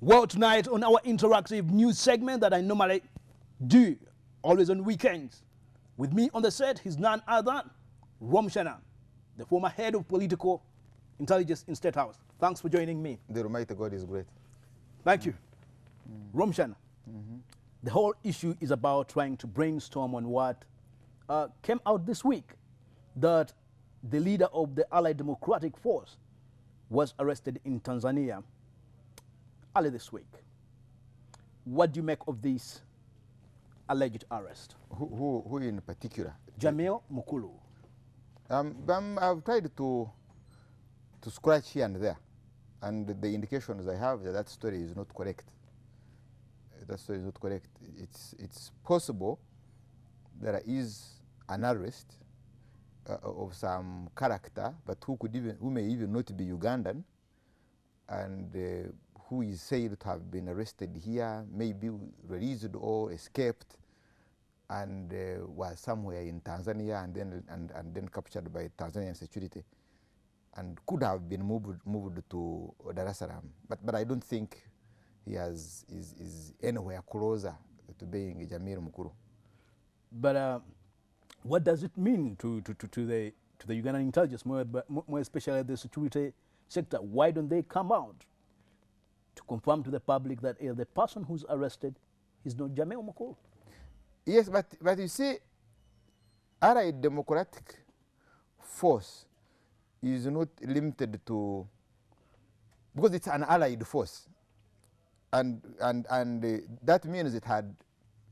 Well, tonight on our interactive news segment that I normally do, always on weekends, with me on the set, he's none other Rwomushana, the former head of political intelligence in State House. Thanks for joining me. The Almighty God is great. Thank you. Rwomushana, the whole issue is about trying to brainstorm on what came out this week, that the leader of the Allied Democratic Force was arrested in Tanzania early this week. What do you make of this alleged arrest? Who in particular? Jamil Mukulu. I've tried to scratch here and there, and the indications I have that story is not correct. That story is not correct. It's possible there is an arrest of some character, but who may even not be Ugandan, and who is said to have been arrested here, maybe released or escaped, and was somewhere in Tanzania and then captured by Tanzanian security, and could have been moved to Dar es Salaam. But I don't think he is anywhere closer to being Jamil Mukulu. But what does it mean to the Ugandan intelligence, more especially the security sector? Why don't they come out to confirm to the public that the person who's arrested is not Jamil Mukulu? Yes, but you see, Allied Democratic Force is not limited to, because it's an allied force, and that means it had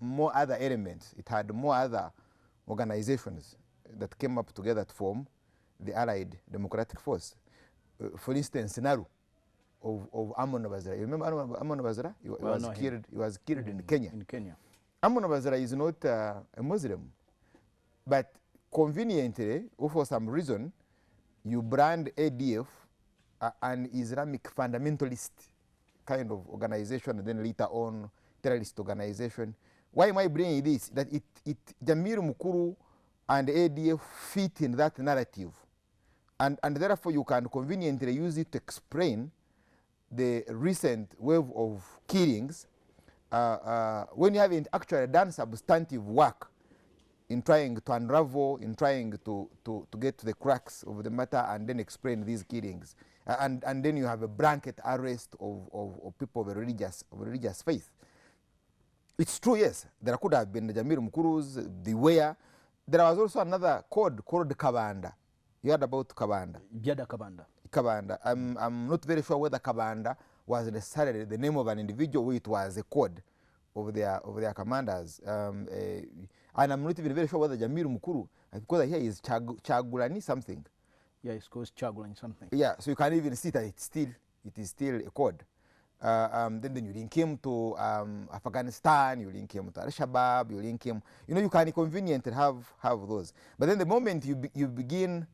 more other elements. It had more other organizations that came up together to form the Allied Democratic Force. For instance, NARU of Amon Bazara. You remember Amon Bazara? He was killed in Kenya. In Kenya. Amon Bazara is not a Muslim, but conveniently, or for some reason, you brand ADF an Islamic fundamentalist kind of organization, and then later on terrorist organization. Why am I bringing this? That Jamil Mukulu and ADF fit in that narrative, and therefore you can conveniently use it to explain the recent wave of killings when you haven't actually done substantive work in trying to unravel, in trying to get to the cracks of the matter and then explain these killings. And then you have a blanket arrest of people of religious faith. It's true, yes, there could have been Jamil Mukulu's, beware. There was also another code called Kabanda. You heard about Kabanda? Jada Kabanda. Kabanda. I'm not very sure whether Kabanda was necessarily the name of an individual, or it was a code of their commanders. And I'm not even very sure whether Jamil Mukulu, because I hear is Chagulani something. Yeah, it's called Chagulani something. Yeah, so you can even see that it is still a code. Then you link him to Afghanistan, you link him to Al-Shabaab, you link him. You know, you can conveniently have those. But then the moment you begin,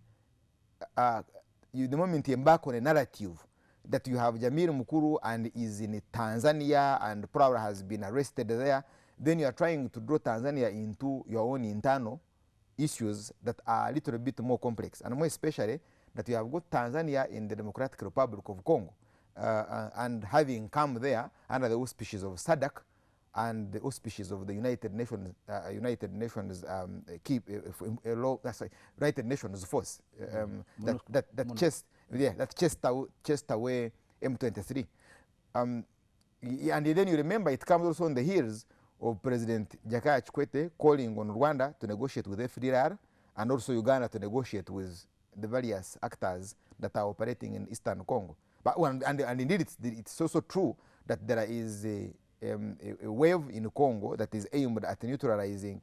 the moment you embark on a narrative that you have Jamil Mukulu and is in Tanzania and probably has been arrested there, then you are trying to draw Tanzania into your own internal issues that are a little bit more complex, and more especially that you have got Tanzania in the Democratic Republic of Congo, and having come there under the auspices of SADC and the auspices of the United Nations United Nations force that chased away M23. And then you remember it comes also on the heels of President Jakaya Kikwete calling on Rwanda to negotiate with FDLR, and also Uganda to negotiate with the various actors that are operating in Eastern Congo. But and indeed it's also true that there is a wave in Congo that is aimed at neutralizing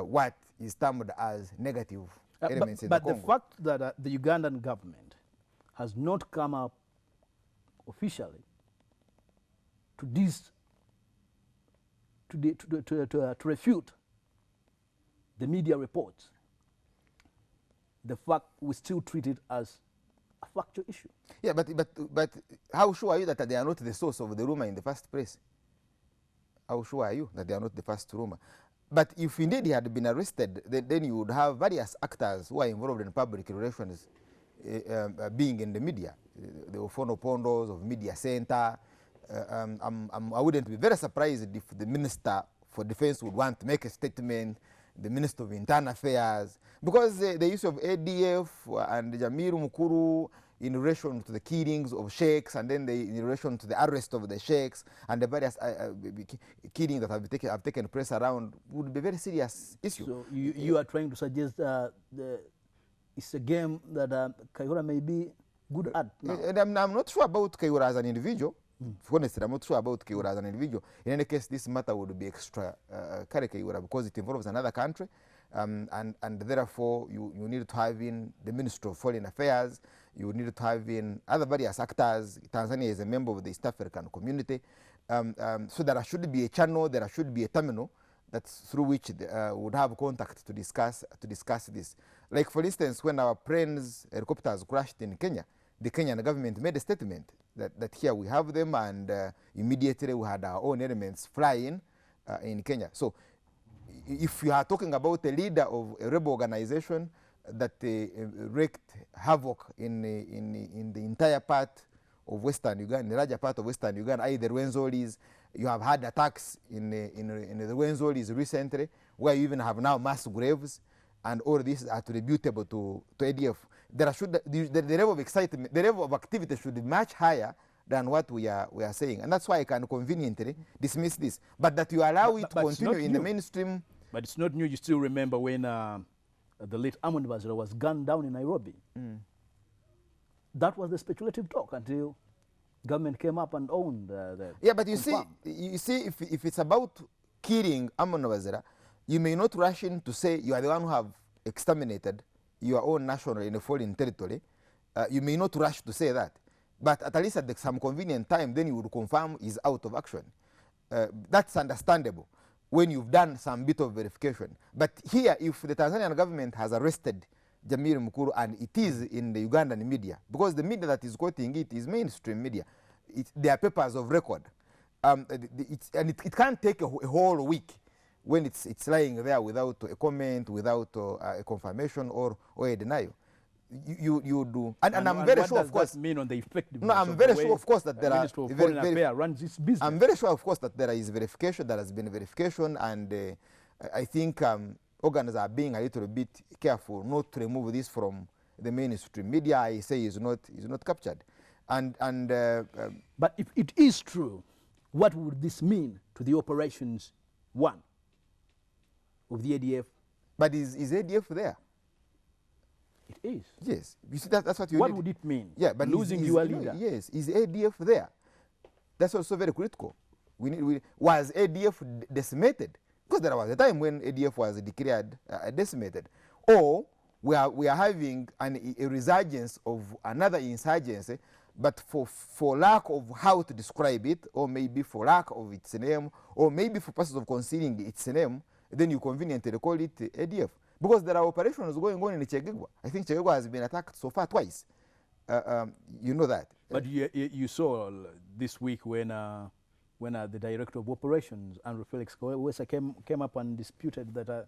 what is termed as negative elements in the Congo. But the fact that the Ugandan government has not come up officially to refute the media reports, the fact we still treat it as a factual issue. Yeah, but how sure are you that they are not the source of the rumor in the first place? How sure are you that they are not the first rumor? But if indeed he had been arrested, then you would have various actors who are involved in public relations being in the media. The Ofono Pondos of Media Center, I wouldn't be very surprised if the Minister for Defense would want to make a statement, the Minister of Internal Affairs, because the use of ADF and Jamil Mukulu in relation to the killings of sheikhs, and then in relation to the arrest of the sheikhs and the various killings that have taken place around would be a very serious issue. So you are trying to suggest it's a game that Kayihura may be good at now? And I'm not sure about Kayihura as an individual. Honestly, I'm not sure about Kayihura as an individual. In any case, this matter would be extra Kayihura because it involves another country, and therefore you need to have in the Ministry of Foreign Affairs, you need to have in other various actors. Tanzania is a member of the East African community, so there should be a channel, there should be a terminal that's through which they would have contact to discuss this. Like for instance, when our planes, helicopters crashed in Kenya, the Kenyan government made a statement that here we have them, and immediately we had our own elements flying in Kenya. So if you are talking about a leader of a rebel organization that wreaked havoc in the entire part of Western Uganda, the larger part of Western Uganda, i.e. the Rwenzolis, you have had attacks in the Rwenzolis recently, where you even have now mass graves, and all this are attributable to ADF. The level of excitement, the level of activity should be much higher than what we are saying, and that's why I can conveniently dismiss this. But that you allow it to continue in the mainstream. But it's not new. You still remember when the late Amon Bazira was gunned down in Nairobi. That was the speculative talk until government came up and owned the yeah, but you see, if it's about killing Amon Bazira, you may not rush in to say you are the one who have exterminated your own national in a foreign territory. You may not rush to say that. But at least at some convenient time, then you would confirm is out of action. That's understandable when you've done some bit of verification. But here, if the Tanzanian government has arrested Jamil Mukulu, and it is in the Ugandan media, because the media that is quoting it is mainstream media, they are papers of record. It can't take a whole week when it's lying there without a comment, without a confirmation or a denial. You do, and I'm very sure, of course. That mean on the effectiveness? No, I'm very sure, of course, that there are. Runs its business. I'm very sure, of course, that there is verification. There has been verification, and I think organs are being a little bit careful not to remove this from the mainstream media. I say is not captured, but if it is true, what would this mean to the operations one of the ADF? But is ADF there? It is. Yes. You see, that's what you What need. would it mean? Yeah, but losing your leader. Yes. Is ADF there? That's also very critical. Was ADF decimated? Because there was a time when ADF was declared decimated. Or we are having a resurgence of another insurgency, but for lack of how to describe it, or maybe for lack of its name, or maybe for purposes of concealing its name, then you conveniently call it ADF. Because there are operations going on in Chegegwa. I think Chegegwa has been attacked so far twice. You know that. But you saw this week when the director of operations, Andrew Felix Kawesa, came up and disputed that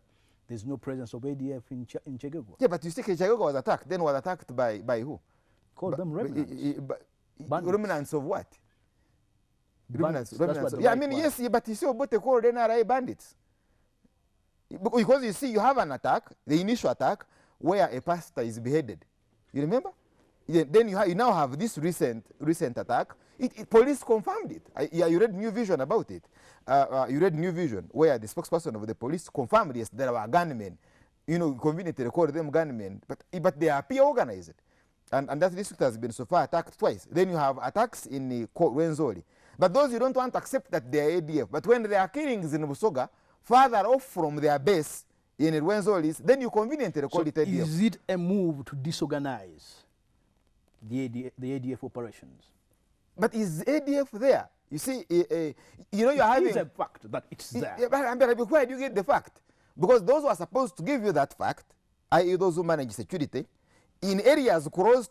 there's no presence of ADF in Chegegwa. Yeah, but you see Chegegwa was attacked. Then was attacked by who? Call them remnants. Remnants of what? Bandits. Remnants. Yeah, I mean, yes, but you see what they call NRI bandits. Because you see, you have an attack, the initial attack, where a pastor is beheaded. You remember? Then you now have this recent attack. Police confirmed it. You read New Vision about it. You read New Vision, where the spokesperson of the police confirmed, yes, there were gunmen. You know, conveniently they call them gunmen, but they appear organized. And that district has been so far attacked twice. Then you have attacks in Rwenzori. But those you don't want to accept that they are ADF. But when there are killings in Busoga, further off from their base in Rwenzolis, then you conveniently call it ADF. Is it a move to disorganize the ADF operations? But is ADF there? You see, you know, you're having... It's a fact that it's there. But where do you get the fact? Because those who are supposed to give you that fact, i.e. those who manage security, in areas close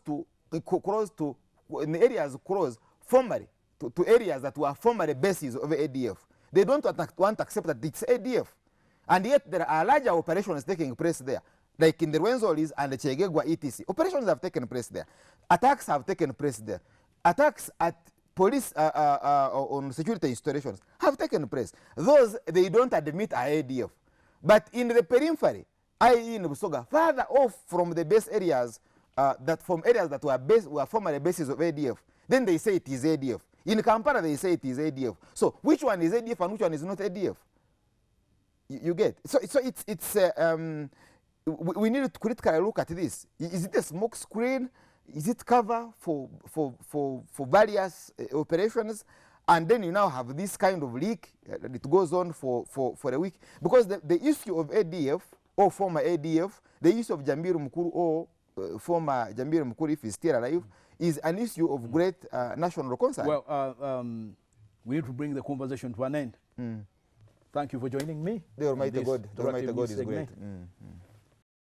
formerly to areas that were formerly bases of ADF, they don't want to accept that it's ADF. And yet there are larger operations taking place there, like in the Rwenzolis and the Chegegwa etc. Operations have taken place there. Attacks have taken place there. Attacks at police on security installations have taken place. Those they don't admit are ADF. But in the periphery, i.e. in Busoga, further off from the base areas, that were formerly bases of ADF, then they say it is ADF. In Kampala, they say it is ADF. So which one is ADF and which one is not ADF? You get? So we need to critically look at this. Is it a smoke screen? Is it cover for various operations? And then you now have this kind of leak that it goes on for a week. Because the issue of ADF or former ADF, the issue of Jamil Mukulu or former Jamil Mukulu, if he's still alive, is an issue of great national concern. Well, we need to bring the conversation to an end. Thank you for joining me. The Almighty God is great.